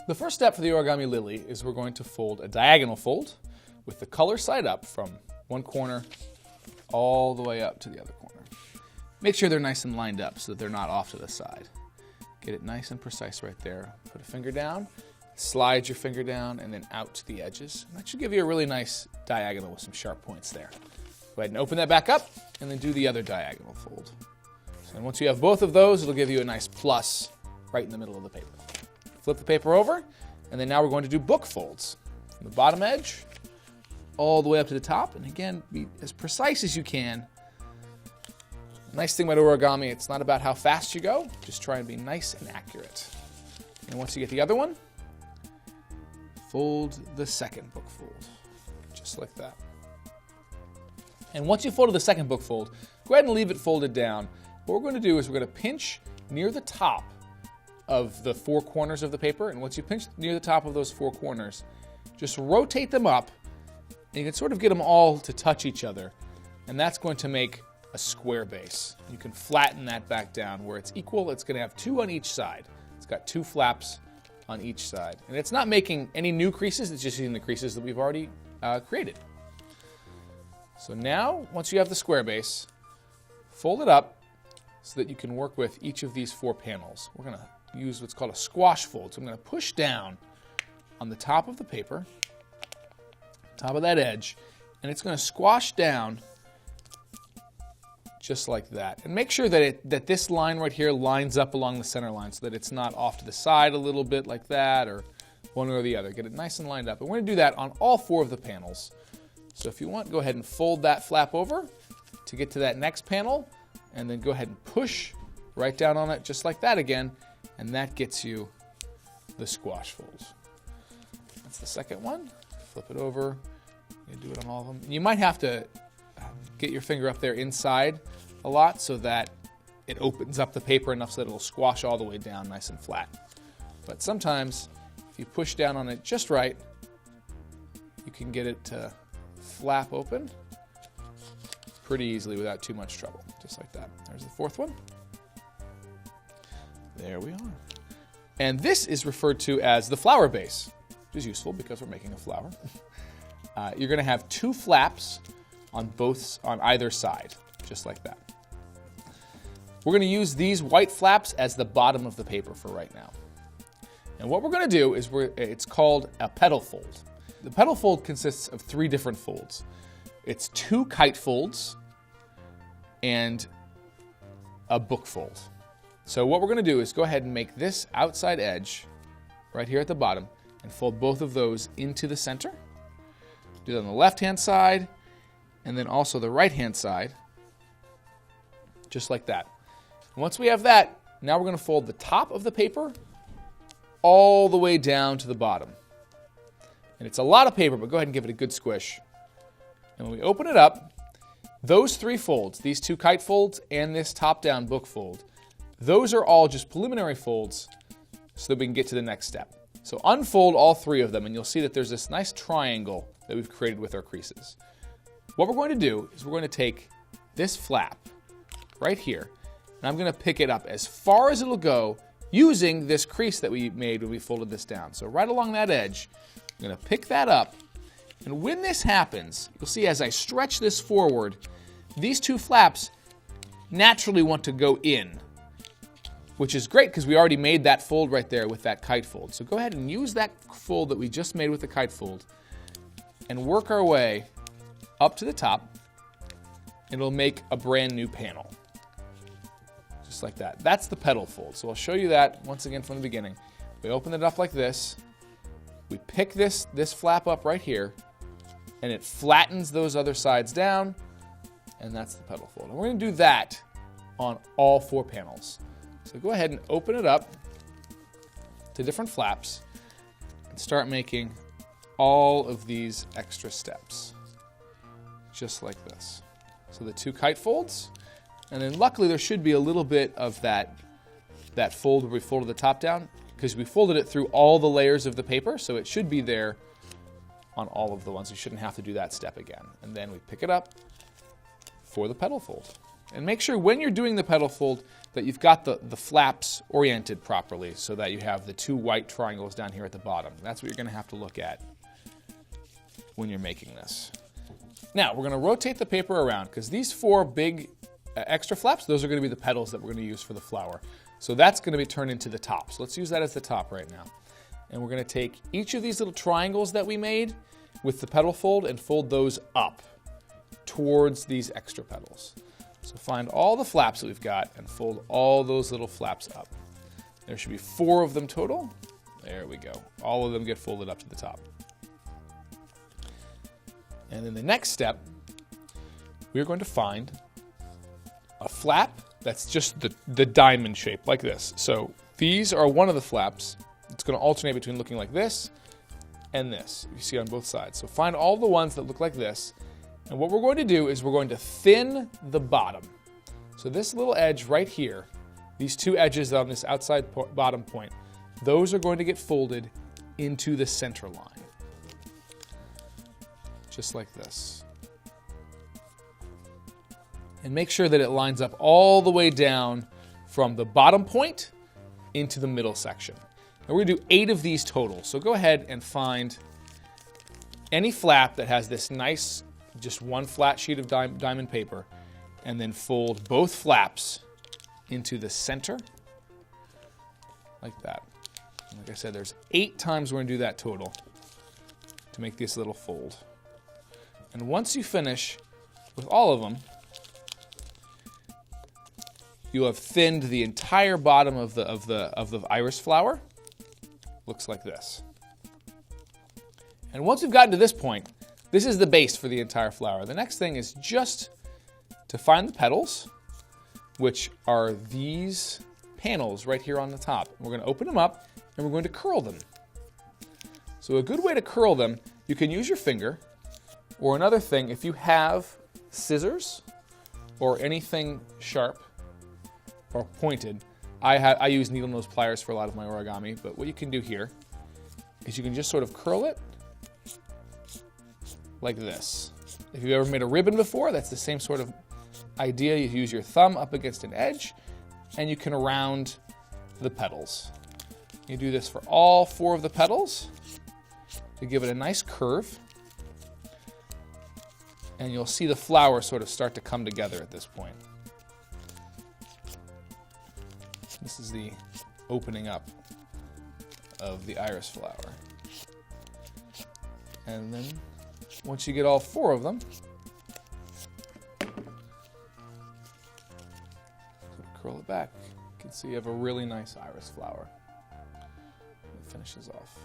The first step for the origami lily is we're going to fold a diagonal fold with the color side up from one corner all the way up to the other corner. Make sure they're nice and lined up so that they're not off to the side. Get it nice and precise right there. Put a finger down, slide your finger down, and then out to the edges. And that should give you a really nice diagonal with some sharp points there. Go ahead and open that back up, and then do the other diagonal fold. And once you have both of those, it'll give you a nice plus right in the middle of the paper. Flip the paper over, and then now we're going to do book folds. From the bottom edge, all the way up to the top, and again, be as precise as you can. The nice thing about origami, it's not about how fast you go, just try and be nice and accurate. And once you get the other one, fold the second book fold, just like that. And once you've folded the second book fold, go ahead and leave it folded down. What we're going to do is we're going to pinch near the top of the four corners of the paper, and once you pinch near the top of those four corners, just rotate them up, and you can sort of get them all to touch each other, and that's going to make a square base. You can flatten that back down where it's equal. It's going to have two on each side. It's got two flaps on each side, and it's not making any new creases, it's just using the creases that we've already created. So now, once you have the square base, fold it up so that you can work with each of these four panels. We're going to use what's called a squash fold. So I'm going to push down on the top of the paper, top of that edge, and it's going to squash down just like that. And make sure that this line right here lines up along the center line so that it's not off to the side a little bit like that or one or the other. Get it nice and lined up. And we're going to do that on all four of the panels. So if you want, go ahead and fold that flap over to get to that next panel, and then go ahead and push right down on it just like that again, and that gets you the squash folds. That's the second one. Flip it over. You do it on all of them. And you might have to get your finger up there inside a lot so that it opens up the paper enough so that it'll squash all the way down nice and flat. But sometimes, if you push down on it just right, you can get it to flap open pretty easily without too much trouble, just like that. There's the fourth one. There we are. And this is referred to as the flower base, which is useful because we're making a flower. You're going to have two flaps on either side, just like that. We're going to use these white flaps as the bottom of the paper for right now. And what we're going to do is it's called a petal fold. The petal fold consists of three different folds. It's two kite folds and a book fold. So what we're going to do is go ahead and make this outside edge right here at the bottom and fold both of those into the center. Do that on the left-hand side and then also the right-hand side, just like that. And once we have that, now we're going to fold the top of the paper all the way down to the bottom. And it's a lot of paper, but go ahead and give it a good squish. And when we open it up, those three folds, these two kite folds and this top-down book fold, those are all just preliminary folds so that we can get to the next step. So unfold all three of them, and you'll see that there's this nice triangle that we've created with our creases. What we're going to do is we're going to take this flap right here, and I'm going to pick it up as far as it'll go using this crease that we made when we folded this down. So right along that edge, I'm going to pick that up, and when this happens, you'll see as I stretch this forward, these two flaps naturally want to go in, which is great because we already made that fold right there with that kite fold. So go ahead and use that fold that we just made with the kite fold and work our way up to the top, and it'll make a brand new panel. Just like that. That's the petal fold. So I'll show you that once again from the beginning. We open it up like this. We pick this flap up right here, and it flattens those other sides down, and that's the petal fold. And we're going to do that on all four panels. So go ahead and open it up to different flaps and start making all of these extra steps, just like this. So the two kite folds, and then luckily there should be a little bit of that fold where we folded the top down because we folded it through all the layers of the paper, so it should be there on all of the ones. You shouldn't have to do that step again. And then we pick it up for the petal fold. And make sure when you're doing the petal fold that you've got the flaps oriented properly so that you have the 2 white triangles down here at the bottom. That's what you're going to have to look at when you're making this. Now, we're going to rotate the paper around because these 4 big extra flaps, those are going to be the petals that we're going to use for the flower. So that's going to be turned into the top. So let's use that as the top right now. And we're going to take each of these little triangles that we made with the petal fold and fold those up towards these extra petals. So find all the flaps that we've got and fold all those little flaps up. There should be 4 of them total. There we go. All of them get folded up to the top. And then the next step, we're going to find a flap that's just the diamond shape, like this. So these are one of the flaps. It's going to alternate between looking like this and this. You see on both sides. So find all the ones that look like this. And what we're going to do is we're going to thin the bottom. So this little edge right here, these 2 edges on this outside bottom point, those are going to get folded into the center line. Just like this. And make sure that it lines up all the way down from the bottom point into the middle section. Now we're going to do 8 of these total. So go ahead and find any flap that has this nice, just one flat sheet of diamond paper, and then fold both flaps into the center, like that. And like I said, there's 8 times we're going to do that total to make this little fold. And once you finish with all of them, you'll have thinned the entire bottom of the iris flower. Looks like this. And once we've gotten to this point, this is the base for the entire flower. The next thing is just to find the petals, which are these panels right here on the top. We're going to open them up and we're going to curl them. So a good way to curl them, you can use your finger, or another thing, if you have scissors or anything sharp or pointed, I use needle nose pliers for a lot of my origami, but what you can do here is you can just sort of curl it like this. If you've ever made a ribbon before, that's the same sort of idea. You use your thumb up against an edge and you can round the petals. You do this for all 4 of the petals to give it a nice curve. And you'll see the flower sort of start to come together at this point. This is the opening up of the iris flower. And then once you get all 4 of them, curl it back. You can see you have a really nice iris flower. It finishes off.